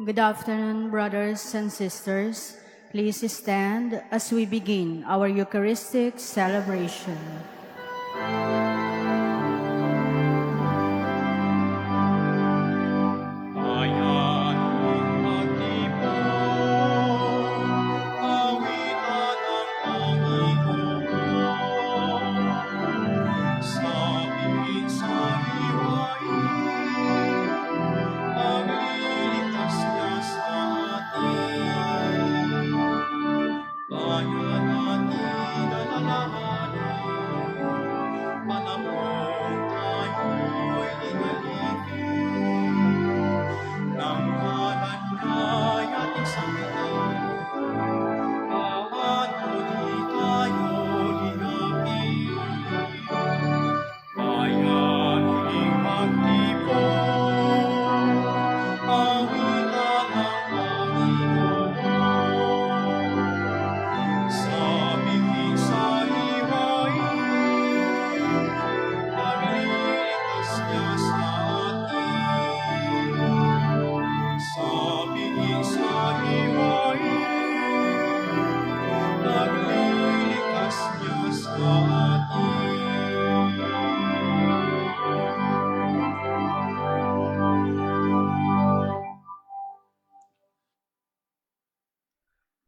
Good afternoon, brothers and sisters. Please stand as we begin our Eucharistic celebration.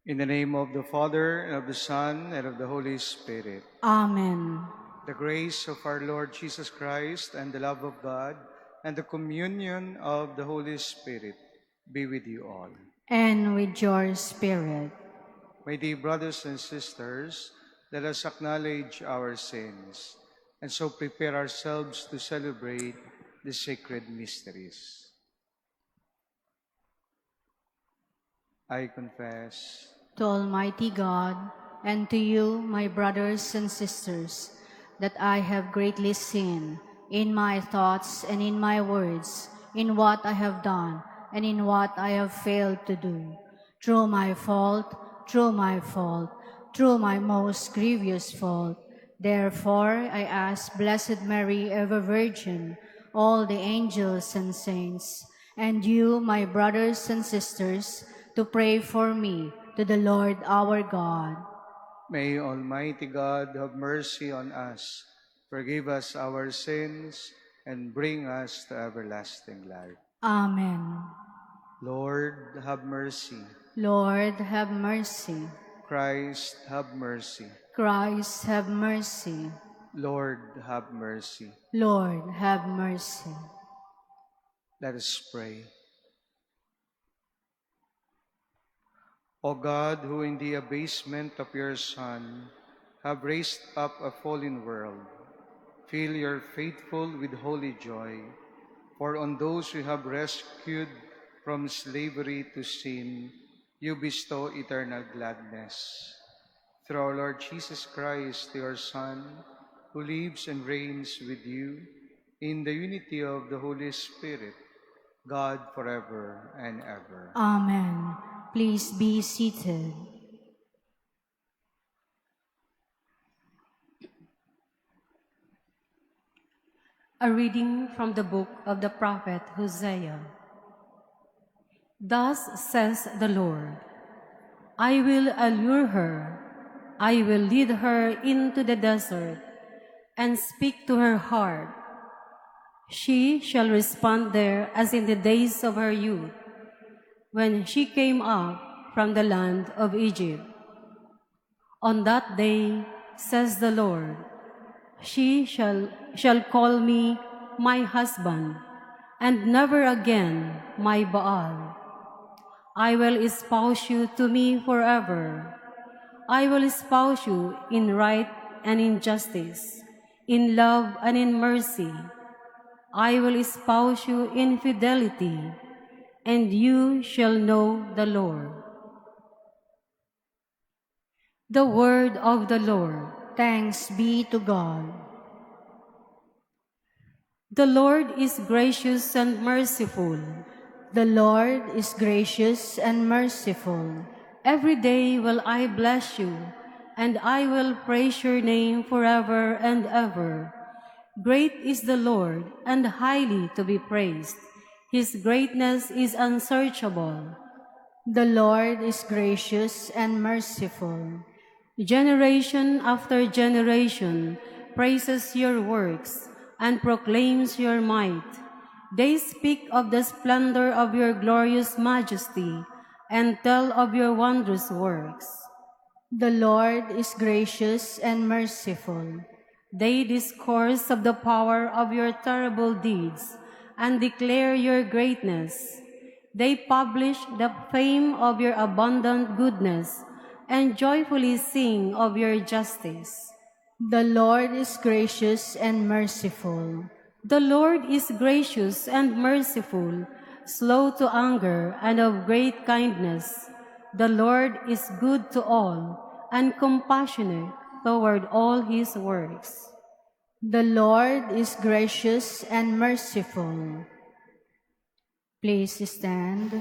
In the name of the Father, and of the Son, and of the Holy Spirit. Amen. The grace of our Lord Jesus Christ, and the love of God, and the communion of the Holy Spirit be with you all. And with your spirit. My dear brothers and sisters, let us acknowledge our sins, and so prepare ourselves to celebrate the sacred mysteries. I confess To Almighty God, and to you, my brothers and sisters, that I have greatly sinned in my thoughts and in my words, in what I have done and in what I have failed to do. Through my fault, through my most grievous fault. Therefore, I ask Blessed Mary, ever Virgin, all the angels and saints, and you, my brothers and sisters, to pray for me to the Lord our God. May Almighty God have mercy on us, forgive us our sins, and bring us to everlasting life. Amen. Lord, have mercy. Lord, have mercy. Christ, have mercy. Christ, have mercy. Lord, have mercy. Lord, have mercy. Let us pray. O God, who in the abasement of your Son have raised up a fallen world, fill your faithful with holy joy, for on those you have rescued from slavery to sin, you bestow eternal gladness. Through our Lord Jesus Christ, your Son, who lives and reigns with you in the unity of the Holy Spirit, God forever and ever. Amen. Please be seated. A reading from the book of the prophet Hosea. Thus says the Lord, I will allure her, I will lead her into the desert, and speak to her heart. She shall respond there as in the days of her youth, when she came up from the land of Egypt. On that day, says the Lord, she shall call me my husband, and never again my Baal. I will espouse you to me forever. I will espouse you in right and in justice, in love and in mercy. I will espouse you in fidelity, and you shall know the Lord. The word of the Lord. Thanks be to God. The Lord is gracious and merciful. The Lord is gracious and merciful. Every day will I bless you, and I will praise your name forever and ever. Great is the Lord, and highly to be praised. His greatness is unsearchable. The Lord is gracious and merciful. Generation after generation praises your works and proclaims your might. They speak of the splendor of your glorious majesty and tell of your wondrous works. The Lord is gracious and merciful. They discourse of the power of your terrible deeds and declare your greatness. They publish the fame of your abundant goodness and joyfully sing of your justice. The Lord is gracious and merciful. The Lord is gracious and merciful, slow to anger and of great kindness. The Lord is good to all and compassionate toward all his works. The Lord is gracious and merciful. Please stand.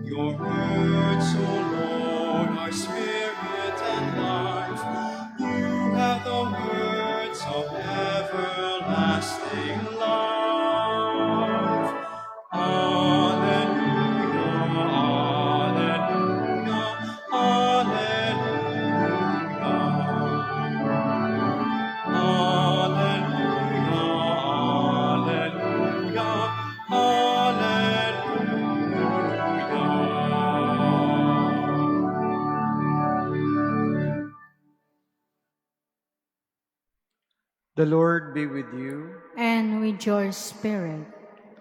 Your words, O Lord, are spirit and life. You have the words of everlasting life. Alleluia, alleluia, alleluia. Alleluia, alleluia, alleluia. The Lord be with you. And with your spirit.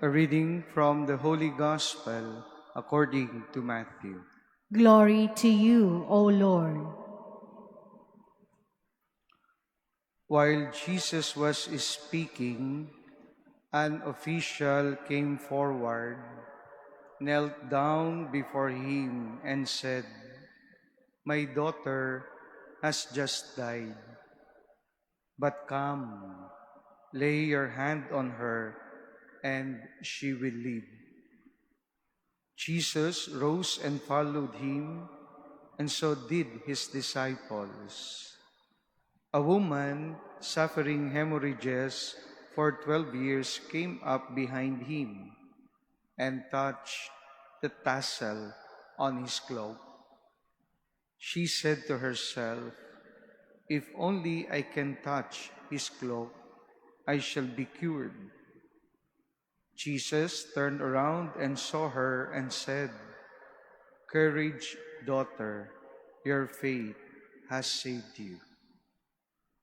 A reading from the Holy Gospel according to Matthew. Glory to you, O Lord. While Jesus was speaking, an official came forward, knelt down before him, and said, "My daughter has just died, but come, lay your hand on her, and she will live." Jesus rose and followed him, and so did his disciples. A woman suffering hemorrhages for 12 years came up behind him and touched the tassel on his cloak. She said to herself, "If only I can touch his cloak, I shall be cured." Jesus turned around and saw her and said, "Courage, daughter, your faith has saved you."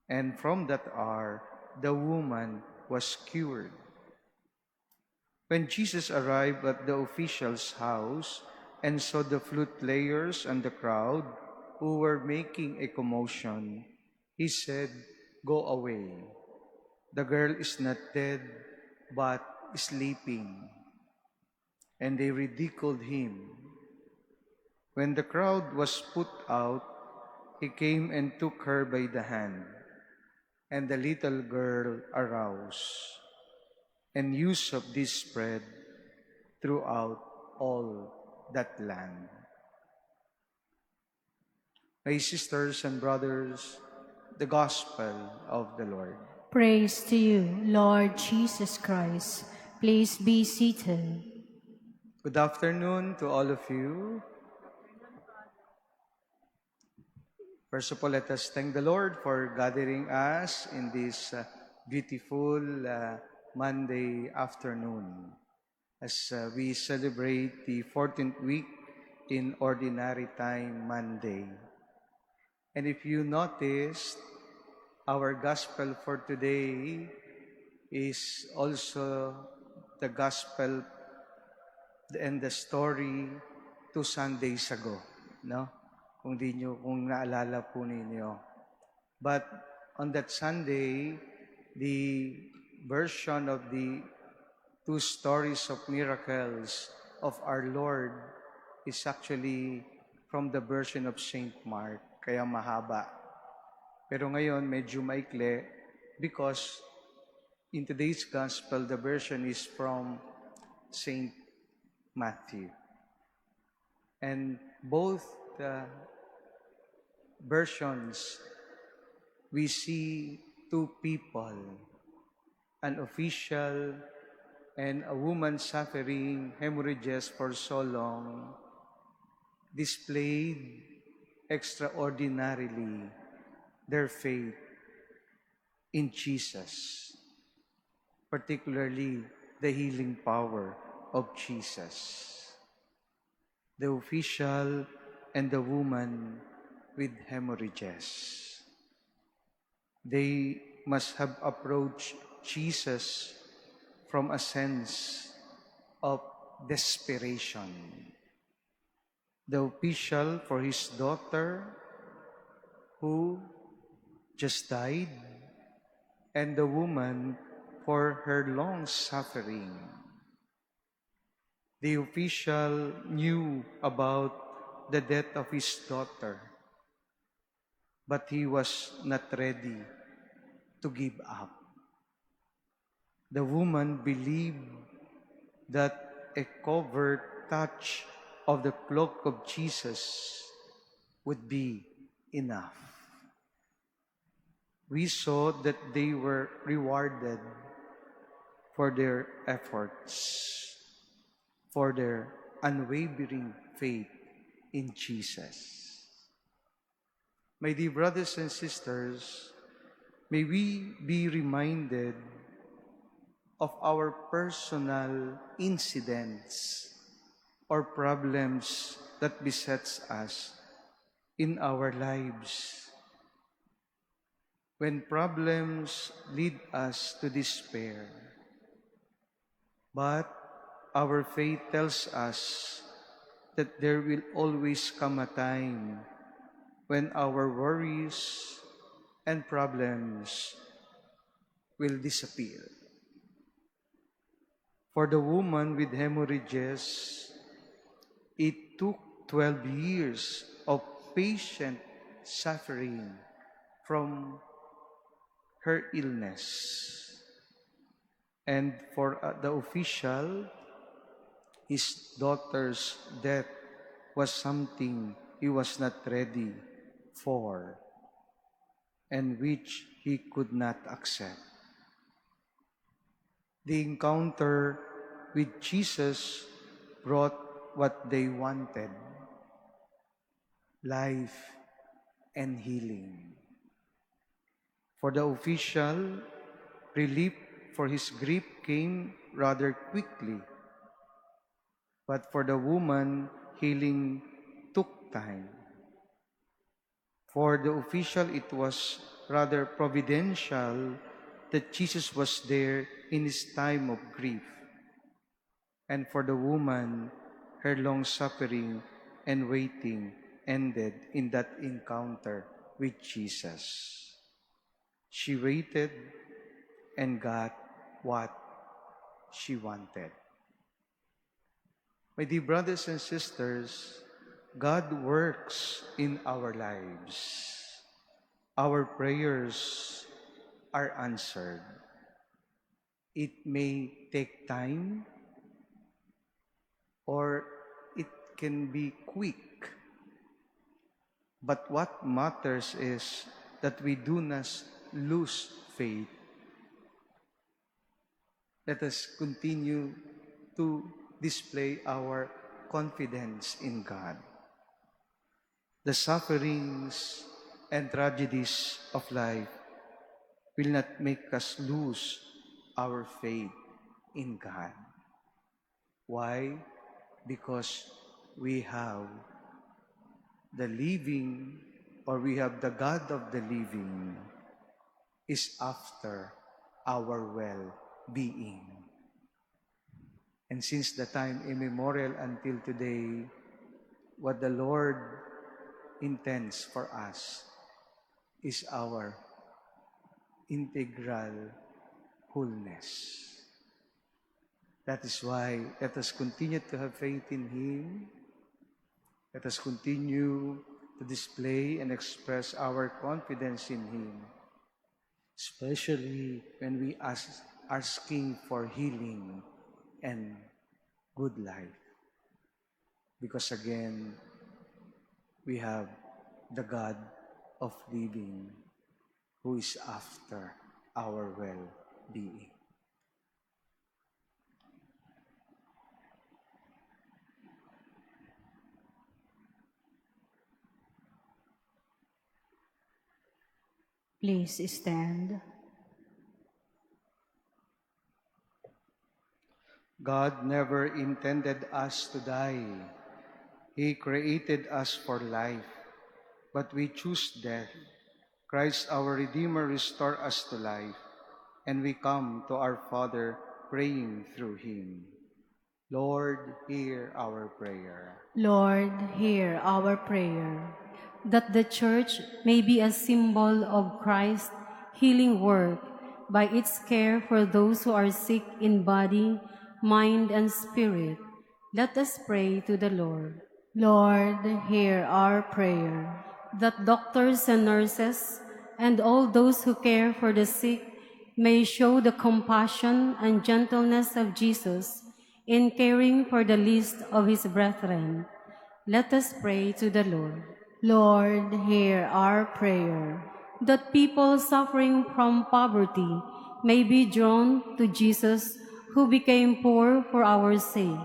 And from that hour, the woman was cured. When Jesus arrived at the official's house and saw the flute players and the crowd who were making a commotion, he said, "Go away. The girl is not dead, but sleeping." And they ridiculed him. When the crowd was put out, he came and took her by the hand, and the little girl arose, and news of this spread throughout all that land. My sisters and brothers, the Gospel of the Lord. Praise to you, Lord Jesus Christ. Please be seated. Good afternoon to all of you. First of all, let us thank the Lord for gathering us in this beautiful Monday afternoon as we celebrate the 14th week in Ordinary Time Monday. And if you noticed, our gospel for today is also the gospel and the story 2 Sundays ago, no? Kung naalala po ninyo. But on that Sunday, the version of the 2 stories of miracles of our Lord is actually from the version of Saint Mark. kaya mahaba. Pero ngayon, medyo maikli because in today's gospel, the version is from Saint Matthew. And both the versions, we see two people, an official and a woman suffering hemorrhages for so long, displayed extraordinarily their faith in Jesus, particularly the healing power of Jesus. The official and the woman with hemorrhages. They must have approached Jesus from a sense of desperation. The official for his daughter who just died, and the woman for her long suffering. The official knew about the death of his daughter, but he was not ready to give up. The woman believed that a covert touch of the cloak of Jesus would be enough. We saw that they were rewarded for their efforts, for their unwavering faith in Jesus. My dear brothers and sisters, may we be reminded of our personal incidents or problems that besets us in our lives. When problems lead us to despair, but our faith tells us that there will always come a time when our worries and problems will disappear. For the woman with hemorrhages, it took 12 years of patient suffering from her illness. And for the official, his daughter's death was something he was not ready for and which he could not accept. The encounter with Jesus brought what they wanted: life and healing. For the official, relief for his grief came rather quickly. But for the woman, healing took time. For the official, it was rather providential that Jesus was there in his time of grief. And for the woman, her long suffering and waiting ended in that encounter with Jesus. She waited and got what she wanted. My dear brothers and sisters, God works in our lives. Our prayers are answered. It may take time or it can be quick. But what matters is that we do not lose faith. Let us continue to display our confidence in God. The sufferings and tragedies of life will not make us lose our faith in God. Why? Because we have the living, or we have the God of the living is after our well-being. And since the time immemorial until today, what the Lord intends for us is our integral wholeness. That is why let us continue to have faith in Him. Let us continue to display and express our confidence in Him, especially when we asking for healing and good life. Because again, we have the God of living who is after our well-being. Please stand. God never intended us to die. He created us for life, but we choose death. Christ our Redeemer restore us to life, and we come to our Father praying through Him. Lord, hear our prayer. Lord, hear our prayer. that the Church may be a symbol of Christ's healing work by its care for those who are sick in body, mind, and spirit. Let us pray to the Lord. Lord, hear our prayer. That doctors and nurses and all those who care for the sick may show the compassion and gentleness of Jesus in caring for the least of his brethren. Let us pray to the Lord. Lord, hear our prayer. That people suffering from poverty may be drawn to Jesus, who became poor for our sake.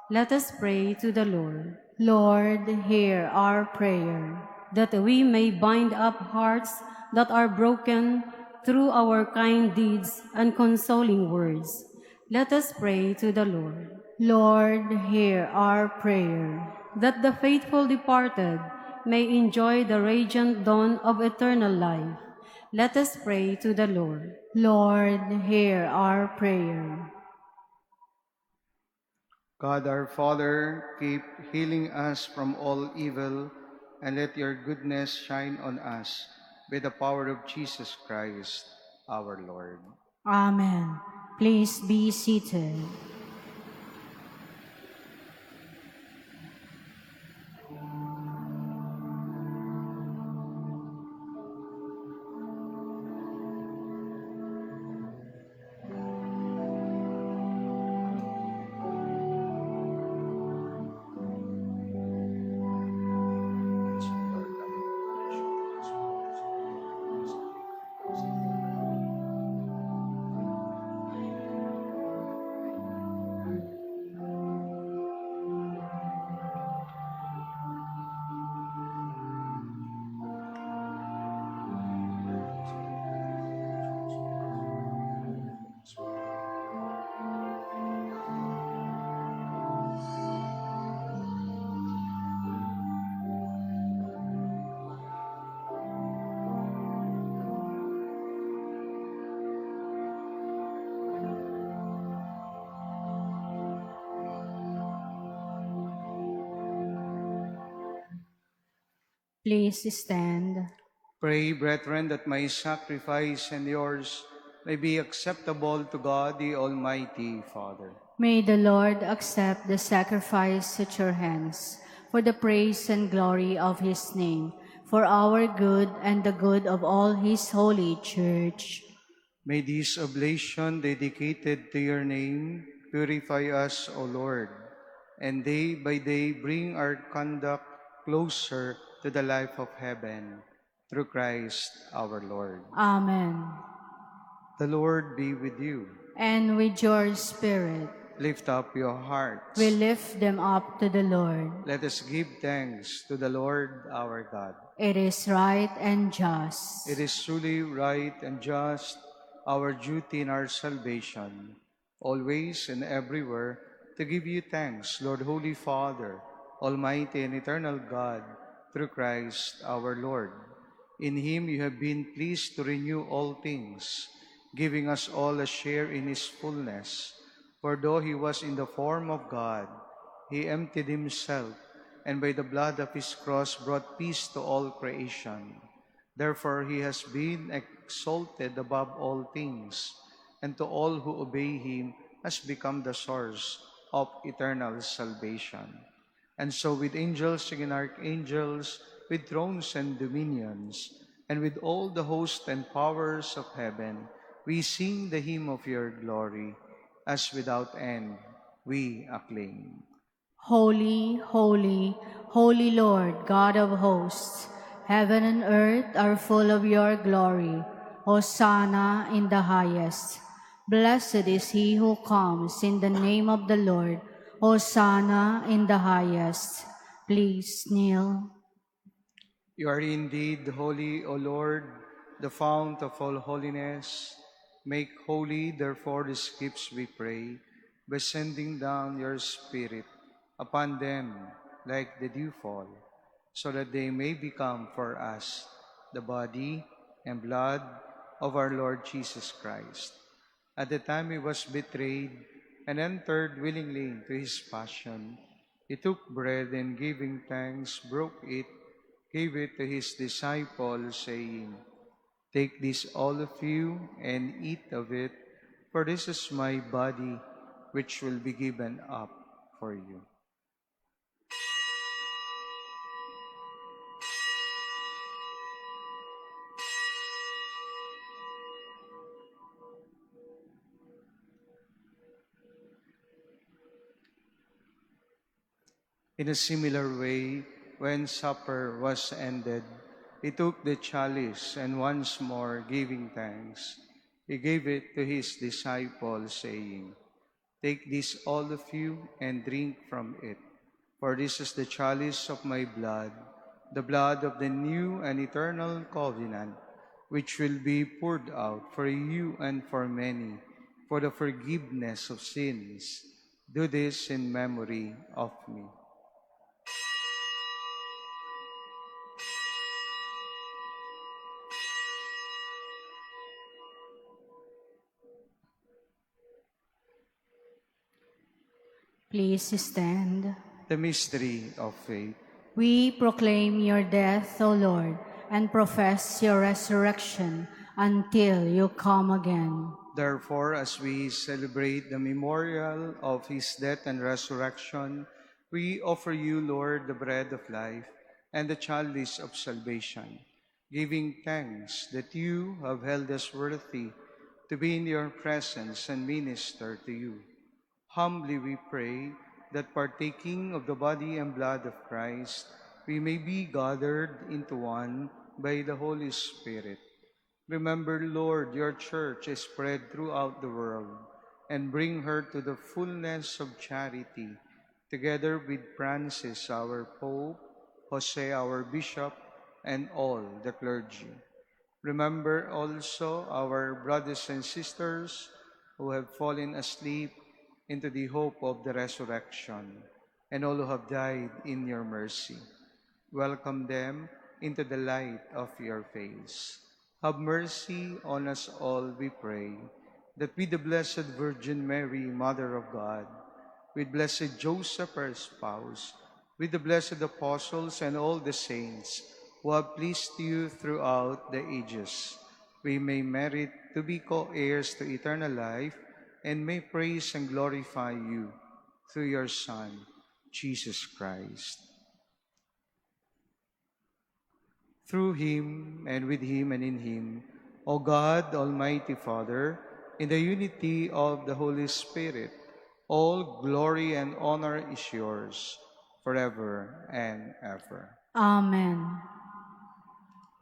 Let us pray to the Lord. Lord, hear our prayer. That we may bind up hearts that are broken through our kind deeds and consoling words. Let us pray to the Lord. Lord, hear our prayer. That the faithful departed may enjoy the radiant dawn of eternal life. Let us pray to the Lord. Lord, hear our prayer. God our Father, keep healing us from all evil, and let your goodness shine on us by the power of Jesus Christ, our Lord. Amen. Please be seated. Please stand. Pray, brethren, that my sacrifice and yours may be acceptable to God, the Almighty Father. May the Lord accept the sacrifice at your hands for the praise and glory of his name, for our good and the good of all his holy church. May this oblation dedicated to your name purify us, O Lord, and day by day bring our conduct closer to the life of heaven, through Christ our Lord. Amen. The Lord be with you. And with your spirit, Lift up your hearts. we lift them up to the Lord. Let us give thanks to the Lord our God. It is right and just. It is truly right and just, our duty and our salvation, always and everywhere, to give you thanks, Lord, Holy Father, Almighty and eternal God, through Christ our Lord. In Him you have been pleased to renew all things, giving us all a share in His fullness. For though He was in the form of God, He emptied Himself, and by the blood of His cross brought peace to all creation. Therefore He has been exalted above all things, and to all who obey Him has become the source of eternal salvation. And so with angels and archangels, with thrones and dominions, and with all the hosts and powers of heaven, we sing the hymn of your glory, as without end we acclaim. Holy, holy, holy Lord, God of hosts, heaven and earth are full of your glory. Hosanna in the highest. Blessed is he who comes in the name of the Lord. Hosanna in the highest. Please kneel. You are indeed holy, O Lord, the fount of all holiness. Make holy, therefore, these gifts, we pray, by sending down your Spirit upon them like the dewfall, so that they may become for us the body and blood of our Lord Jesus Christ. At the time he was betrayed and entered willingly into his passion, he took bread and giving thanks, broke it, gave it to his disciples, saying, "Take this, all of you, and eat of it, for this is my body, which will be given up for you." In a similar way, when supper was ended, he took the chalice, and once more giving thanks, he gave it to his disciples, saying, "Take this, all of you, and drink from it. For this is the chalice of my blood, the blood of the new and eternal covenant, which will be poured out for you and for many, for the forgiveness of sins. Do this in memory of me." Please stand. The mystery of faith. We proclaim your death, O Lord, and profess your resurrection until you come again. Therefore, as we celebrate the memorial of his death and resurrection, we offer you, Lord, the bread of life and the chalice of salvation, giving thanks that you have held us worthy to be in your presence and minister to you. Humbly we pray that partaking of the body and blood of Christ, we may be gathered into one by the Holy Spirit. Remember, Lord, your church is spread throughout the world, and bring her to the fullness of charity, together with Francis, our Pope, Jose, our Bishop, and all the clergy. Remember also our brothers and sisters who have fallen asleep into the hope of the resurrection, and all who have died in your mercy. Welcome them into the light of your face. Have mercy on us all, we pray, that with the Blessed Virgin Mary, Mother of God, with blessed Joseph, her spouse, with the blessed apostles and all the saints who have pleased you throughout the ages, we may merit to be co-heirs to eternal life and may praise and glorify you through your Son, Jesus Christ. Through him, and with him, and in him, O God, Almighty Father, in the unity of the Holy Spirit, all glory and honor is yours, forever and ever. Amen.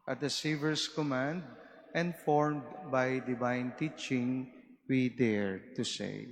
At the Savior's command, and formed by divine teaching, we dare to say,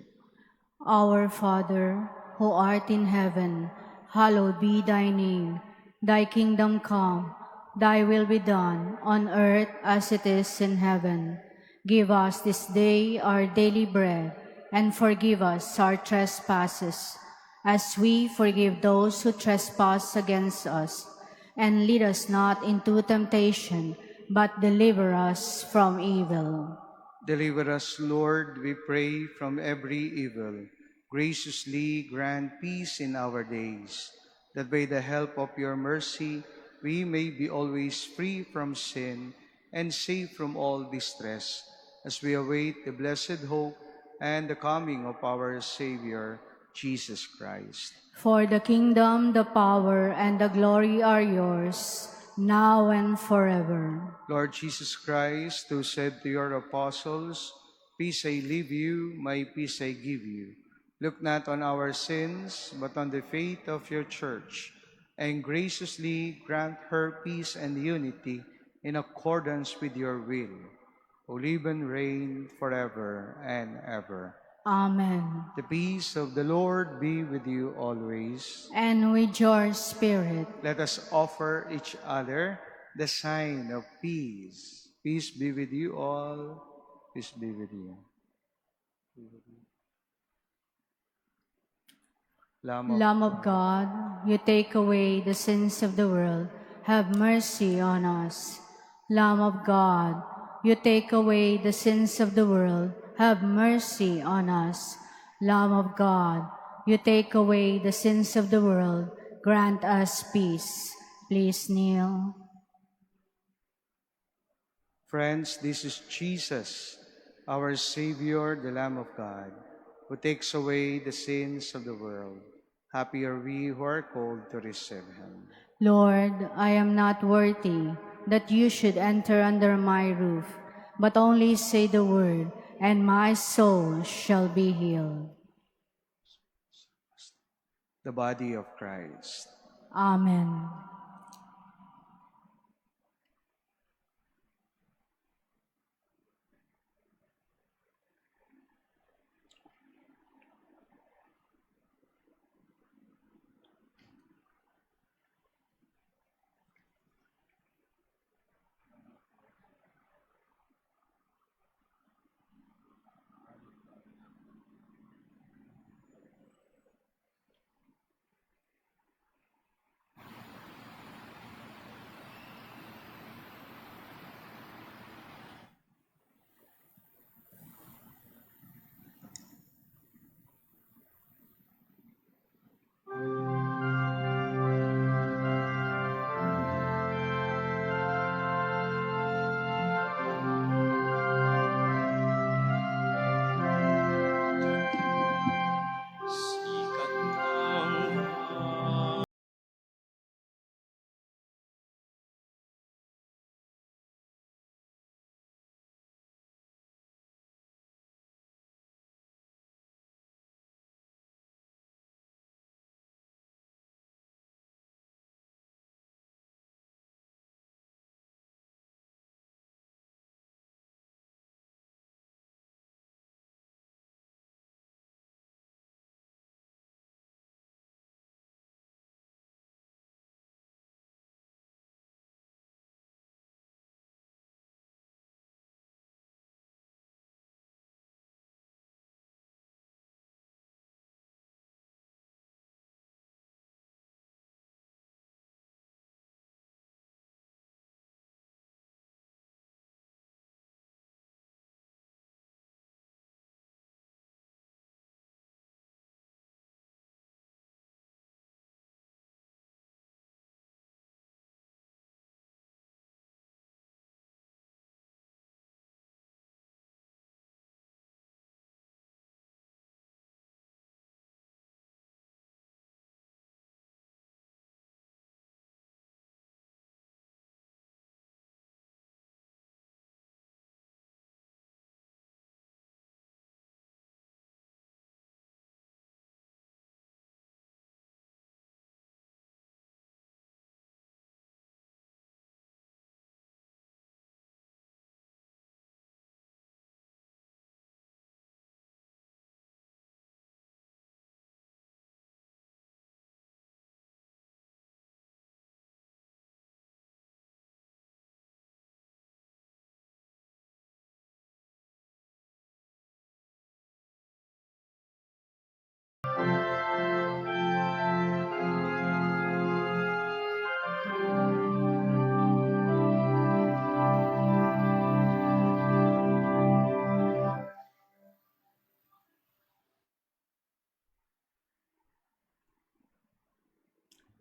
Our Father, who art in heaven, hallowed be thy name. Thy kingdom come, thy will be done, on earth as it is in heaven. Give us this day our daily bread, and forgive us our trespasses, as we forgive those who trespass against us. And lead us not into temptation, but deliver us from evil. deliver us, Lord, we pray, from every evil. Graciously grant peace in our days, that by the help of your mercy we may be always free from sin and safe from all distress, as we await the blessed hope and the coming of our Savior, Jesus Christ. For the kingdom, the power, and the glory are yours, now and forever. Lord Jesus Christ, who said to your apostles, "Peace I leave you, my peace I give you," look not on our sins, but on the faith of your church, and graciously grant her peace and unity in accordance with your will, who live and reign forever and ever. Amen. The peace of the Lord be with you always. And with your spirit. Let us offer each other the sign of peace. Peace be with you all. Peace be with you. Lamb of God, you take away the sins of the world, have mercy on us. Lamb of God, you take away the sins of the world, have mercy on us. Lamb of God, you take away the sins of the world, grant us peace. Please kneel. Friends, this is Jesus, our Savior, the Lamb of God, who takes away the sins of the world. Happy are we who are called to receive him. Lord, I am not worthy that you should enter under my roof, but only say the word, and my soul shall be healed. The body of Christ. Amen. Sikat ng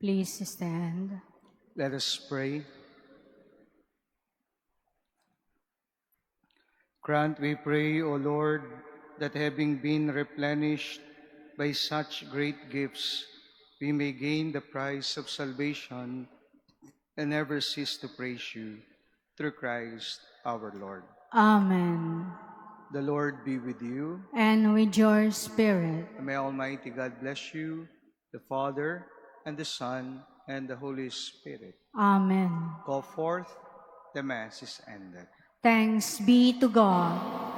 Please stand. Let us pray. Grant, we pray, O Lord, that having been replenished by such great gifts, we may gain the prize of salvation and never cease to praise you, through Christ our Lord. Amen. The Lord be with you. And with your spirit. And may Almighty God bless you, the Father, and the Son, and the Holy Spirit. Amen. Go forth, the Mass is ended. Thanks be to God.